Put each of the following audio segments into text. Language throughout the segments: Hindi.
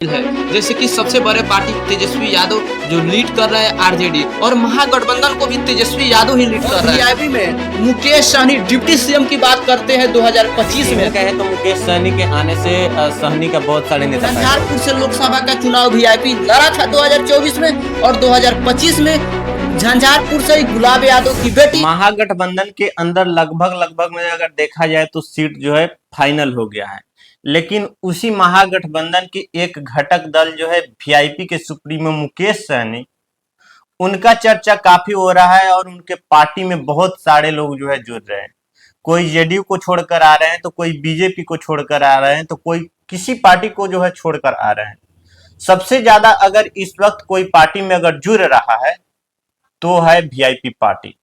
है। जैसे कि सबसे बड़े पार्टी तेजस्वी यादव जो लीड कर रहे हैं आरजेडी, और महागठबंधन को भी तेजस्वी यादव ही लीड कर रहे हैं। वीआईपी में मुकेश सहनी डिप्टी सीएम की बात करते हैं 2025 में कहे तो मुकेश सहनी के आने से सहनी का बहुत सारे नेता झंझारपुर से लोकसभा का चुनाव वीआईपी लड़ा था 2024 में, और 2025 में झंझारपुर से गुलाब यादव की बेटी। महागठबंधन के अंदर लगभग में अगर देखा जाए तो सीट जो है फाइनल हो गया है, लेकिन उसी महागठबंधन के एक घटक दल जो है वीआईपी के सुप्रीमो मुकेश सहनी, उनका चर्चा काफी हो रहा है और उनके पार्टी में बहुत सारे लोग जो है जुड़ रहे हैं। कोई जेडीयू को छोड़कर आ रहे हैं, तो कोई बीजेपी को छोड़कर आ रहे हैं, तो कोई किसी पार्टी को जो है छोड़कर आ रहे हैं। सबसे ज्यादा अगर इस वक्त कोई पार्टी में अगर जुड़ रहा है तो है वीआईपी पार्टी।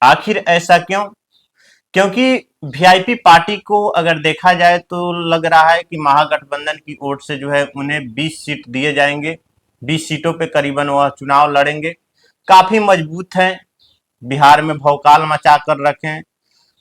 आखिर ऐसा क्यों? क्योंकि वीआईपी पार्टी को अगर देखा जाए तो लग रहा है कि महागठबंधन की ओर से जो है उन्हें 20 सीट दिए जाएंगे। 20 सीटों पे करीबन वह चुनाव लड़ेंगे। काफी मजबूत हैं, बिहार में भौकाल मचा कर रखे हैं।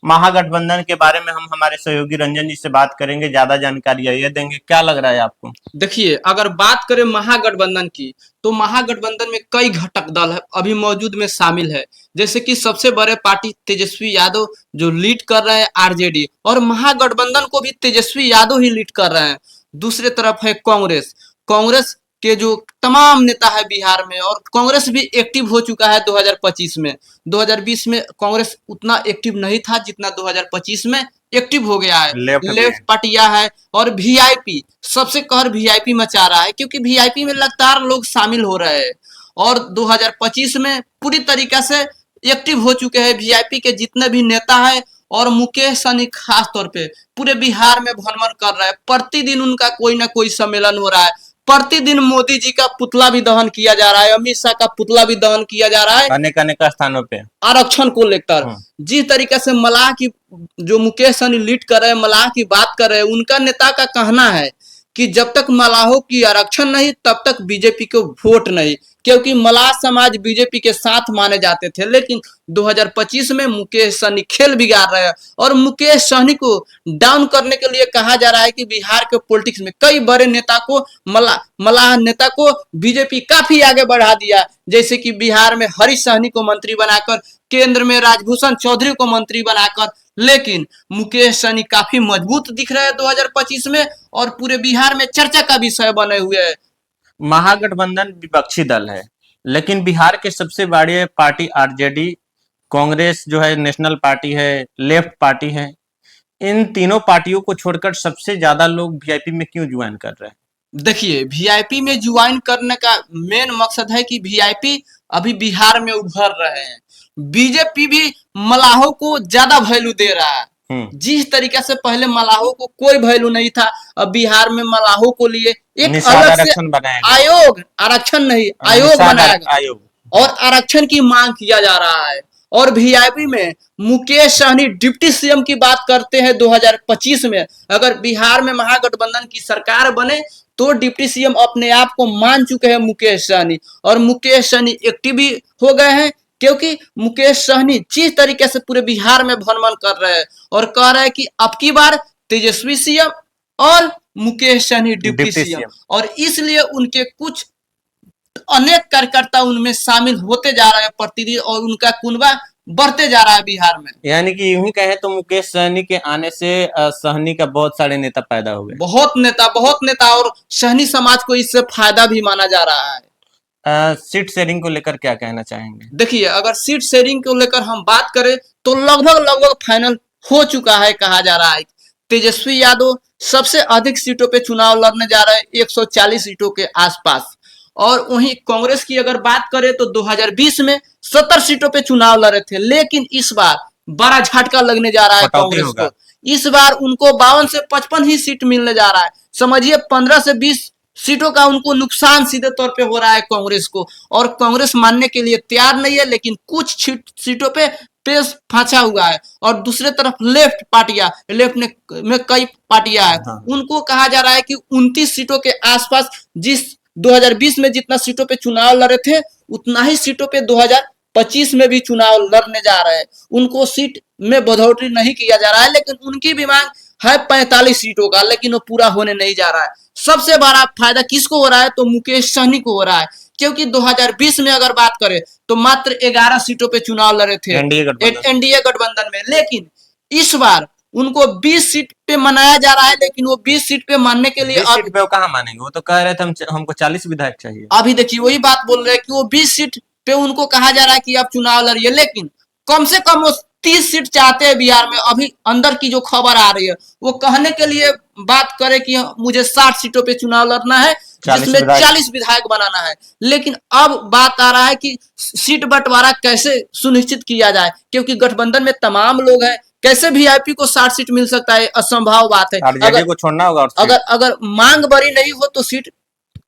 महागठबंधन के बारे में हम हमारे सहयोगी रंजन जी से बात करेंगे, ज्यादा जानकारी ये देंगे। क्या लग रहा है आपको? देखिए, अगर बात करें महागठबंधन की, तो महागठबंधन में कई घटक दल है अभी मौजूद में शामिल है। जैसे कि सबसे बड़े पार्टी तेजस्वी यादव जो लीड कर रहे हैं आरजेडी, और महागठबंधन को भी तेजस्वी यादव ही लीड कर रहे हैं। दूसरे तरफ है कांग्रेस। कांग्रेस के जो तमाम नेता है बिहार में, और कांग्रेस भी एक्टिव हो चुका है 2025 में। 2020 में कांग्रेस उतना एक्टिव नहीं था जितना 2025 में एक्टिव हो गया है। लेफ्ट पार्टियां है, और वीआईपी सबसे कहर वीआईपी मचा रहा है, क्योंकि वीआईपी में लगातार लोग शामिल हो रहे हैं। और 2025 में पूरी तरीके से एक्टिव हो चुके हैं वीआईपी के जितने भी नेता है। और मुकेश सहनी खास तौर पे पूरे बिहार में भ्रमण कर रहा है। प्रतिदिन उनका कोई ना कोई सम्मेलन हो रहा है। प्रतिदिन मोदी जी का पुतला भी दहन किया जा रहा है, अमित शाह का पुतला भी दहन किया जा रहा है अनेक स्थानों पे आरक्षण को लेकर। जिस तरीके से मलाह की जो मुकेश सहनी लीड कर रहे हैं, मलाह की बात कर रहे हैं, उनका नेता का कहना है कि जब तक मलाहों की आरक्षण नहीं तब तक बीजेपी को वोट नहीं, क्योंकि मलाह समाज बीजेपी के साथ माने जाते थे। लेकिन 2025 में मुकेश सहनी खेल बिगाड़ रहे हैं, और मुकेश सहनी को डाउन करने के लिए कहा जा रहा है कि बिहार के पॉलिटिक्स में कई बड़े नेता को मलाह नेता को बीजेपी काफी आगे बढ़ा दिया। जैसे कि बिहार में हरीश सहनी को मंत्री बनाकर, केंद्र में राजभूषण चौधरी को मंत्री बनाकर। लेकिन मुकेश सहनी काफी मजबूत दिख रहे हैं 2025 में, और पूरे बिहार में चर्चा का विषय बने हुए हैं। महागठबंधन विपक्षी दल है, लेकिन बिहार के सबसे बड़ी पार्टी आरजेडी, कांग्रेस जो है नेशनल पार्टी है, लेफ्ट पार्टी है। इन तीनों पार्टियों को छोड़कर सबसे ज्यादा लोग वीआईपी में क्यों ज्वाइन कर रहे हैं? देखिए, वीआईपी में ज्वाइन करने का मेन मकसद है कि वीआईपी अभी बिहार में उभर रहे हैं। बीजेपी भी मलाहों को ज्यादा वैल्यू दे रहा है। जिस तरीके से पहले मलाहों को कोई वैल्यू नहीं था, अब बिहार में मलाहों को लिए एक अलग से आयोग, आरक्षण नहीं आयोग बनाएगा, और आरक्षण की मांग किया जा रहा है। और वीआईपी में मुकेश सहनी डिप्टी सीएम की बात करते हैं 2025 में। अगर बिहार में महागठबंधन की सरकार बने तो डिप्टी सीएम अपने आप को मान चुके हैं मुकेश सहनी, और मुकेश सहनी एक्टिव भी हो गए हैं, क्योंकि मुकेश सहनी जिस तरीके से पूरे बिहार में भ्रमण कर रहे हैं और कह रहे हैं कि अब की बार तेजस्वी सीएम और मुकेश सहनी डिप्टी सीएम, और इसलिए उनके कुछ अनेक कार्यकर्ता उनमें शामिल होते जा रहे हैं प्रतिदिन, और उनका कुनबा बढ़ते जा रहा है बिहार में। यानी कि यूं ही कहे तो मुकेश सहनी के आने से सहनी का बहुत सारे नेता पैदा हो गए। बहुत नेता, और सहनी समाज को इससे फायदा भी माना जा रहा है। सीट शेयरिंग को लेकर क्या कहना चाहेंगे? देखिए, अगर सीट शेयरिंग को लेकर हम बात करें तो लगभग फाइनल हो चुका है। कहा जा रहा है तेजस्वी यादव सबसे अधिक सीटों पे चुनाव लड़ने जा रहे हैं, 140 सीटों के आसपास। और वहीं कांग्रेस की अगर बात करें तो 2020 में 70 सीटों पे चुनाव लड़े थे, लेकिन इस बार बड़ा झटका लगने जा रहा है कांग्रेस को। इस बार उनको 52 से 55 ही सीट मिलने जा रहा है। समझिए 15 से 20 सीटों का उनको नुकसान सीधे तौर पे हो रहा है कांग्रेस को, और कांग्रेस मानने के लिए तैयार नहीं है। लेकिन कुछ सीटों पे पेश फंसा हुआ है। और दूसरे तरफ लेफ्ट पार्टियां, लेफ्ट में कई पार्टियां हैं, उनको कहा जा रहा है कि 29 सीटों के आसपास, जिस 2020 में जितना सीटों पे चुनाव लड़े थे उतना ही सीटों पे 2025 में भी चुनाव लड़ने जा रहे हैं। उनको सीट में बढ़ोतरी नहीं किया जा रहा है, लेकिन उनकी भी मांग है 45 सीटों का, लेकिन वो पूरा होने नहीं जा रहा है। सबसे बड़ा फायदा किसको हो रहा है? तो मुकेश सहनी को हो रहा है, क्योंकि 2020 में अगर बात करें तो मात्र 11 सीटों पे चुनाव लड़े थे एनडीए गठबंधन में, लेकिन इस बार उनको 20 सीट पे मनाया जा रहा है। लेकिन वो 20 सीट पे मानने के लिए 20 सीट पे वो कहाँ मानेंगे? वो तो कह रहे थे हमको 40 विधायक चाहिए। अभी देखिए वही बात बोल रहे हैं कि वो 20 सीट पे उनको कहा जा रहा है कि आप चुनाव लड़िए, लेकिन कम से कम वो 30 सीट चाहते हैं बिहार में। अभी अंदर की जो खबर आ रही है वो कहने के लिए बात करे कि मुझे 60 सीटों पे चुनाव लड़ना है, जिसमें 40 विधायक बनाना है। लेकिन अब बात आ रहा है कि सीट बंटवारा कैसे सुनिश्चित किया जाए, क्योंकि गठबंधन में तमाम लोग हैं। कैसे वीआईपी को 60 सीट मिल सकता है? असंभव बात है। अगर को छोड़ना होगा, अगर मांग बड़ी नहीं हो तो सीट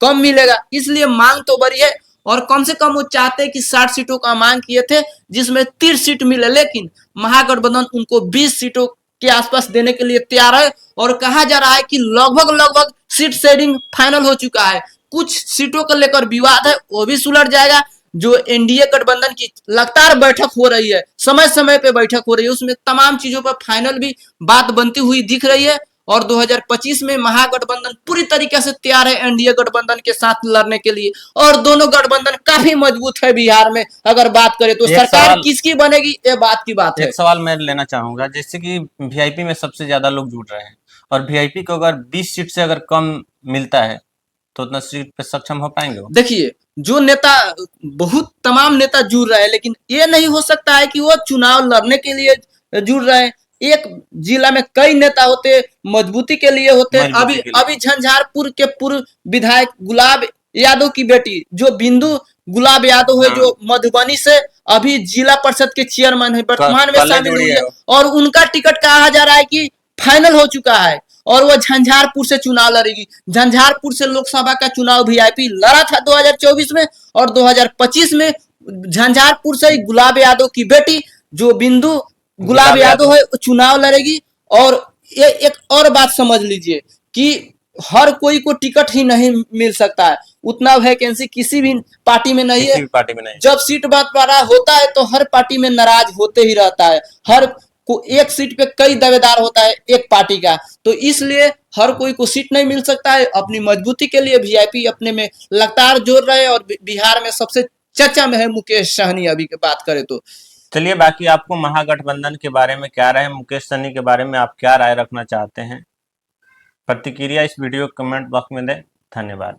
कम मिलेगा, इसलिए मांग तो बड़ी है। और कम से कम वो चाहते हैं कि 60 सीटों का मांग किए थे, जिसमें 30 सीट मिले, लेकिन महागठबंधन उनको 20 सीटों के आसपास देने के लिए तैयार है। और कहा जा रहा है कि लगभग सीट शेयरिंग फाइनल हो चुका है। कुछ सीटों को लेकर विवाद है, वो भी सुलझ जाएगा। जो एनडीए गठबंधन की लगातार बैठक हो रही है, समय समय पे बैठक हो रही है, उसमें तमाम चीजों पर फाइनल भी बात बनती हुई दिख रही है। और 2025 में महागठबंधन पूरी तरीके से तैयार है एनडीए गठबंधन के साथ लड़ने के लिए। और दोनों गठबंधन काफी मजबूत है बिहार में। अगर बात करें तो सरकार किसकी बनेगी, ये बात की बात है। एक सवाल मैं लेना चाहूंगा, जैसे कि वीआईपी में सबसे ज्यादा लोग जुड़ रहे हैं और वीआईपी को अगर 20 सीट से अगर कम मिलता है तो उतना सीट पे सक्षम हो पाएंगे? देखिए जो नेता, बहुत तमाम नेता जुड़ रहे हैं, लेकिन ये नहीं हो सकता है कि वो चुनाव लड़ने के लिए जुड़ रहे हैं। एक जिला में कई नेता होते, मजबूती के लिए होते। अभी झंझारपुर के पूर्व विधायक गुलाब यादव की बेटी जो बिंदु गुलाब यादव है, जो मधुबनी से अभी जिला परिषद के चेयरमैन है, वर्तमान में शामिल हुई है। और उनका टिकट कहा जा रहा है कि फाइनल हो चुका है और वो झंझारपुर से चुनाव लड़ेगी। झंझारपुर से लोकसभा का चुनाव वीआईपी लड़ा था 2024 में, और 2025 में झंझारपुर से गुलाब यादव की बेटी जो बिंदु गुलाब यादव है चुनाव लड़ेगी। और ये एक और बात समझ लीजिए कि हर कोई को टिकट ही नहीं मिल सकता है, उतना वैकेंसी किसी भी पार्टी में नहीं है। जब सीट बंटवारा होता है तो हर पार्टी में नाराज होते ही रहता है। हर को एक सीट पे कई दावेदार होता है एक पार्टी का, तो इसलिए हर कोई को सीट नहीं मिल सकता है। अपनी मजबूती के लिए वीआईपी अपने में लगातार जोड़ रहे हैं। और बिहार में सबसे चर्चा में है मुकेश सहनी अभी की बात करें तो। चलिए, बाकी आपको महागठबंधन के बारे में क्या राय है, मुकेश सहनी के बारे में आप क्या राय रखना चाहते हैं? प्रतिक्रिया इस वीडियो कमेंट बॉक्स में दें। धन्यवाद।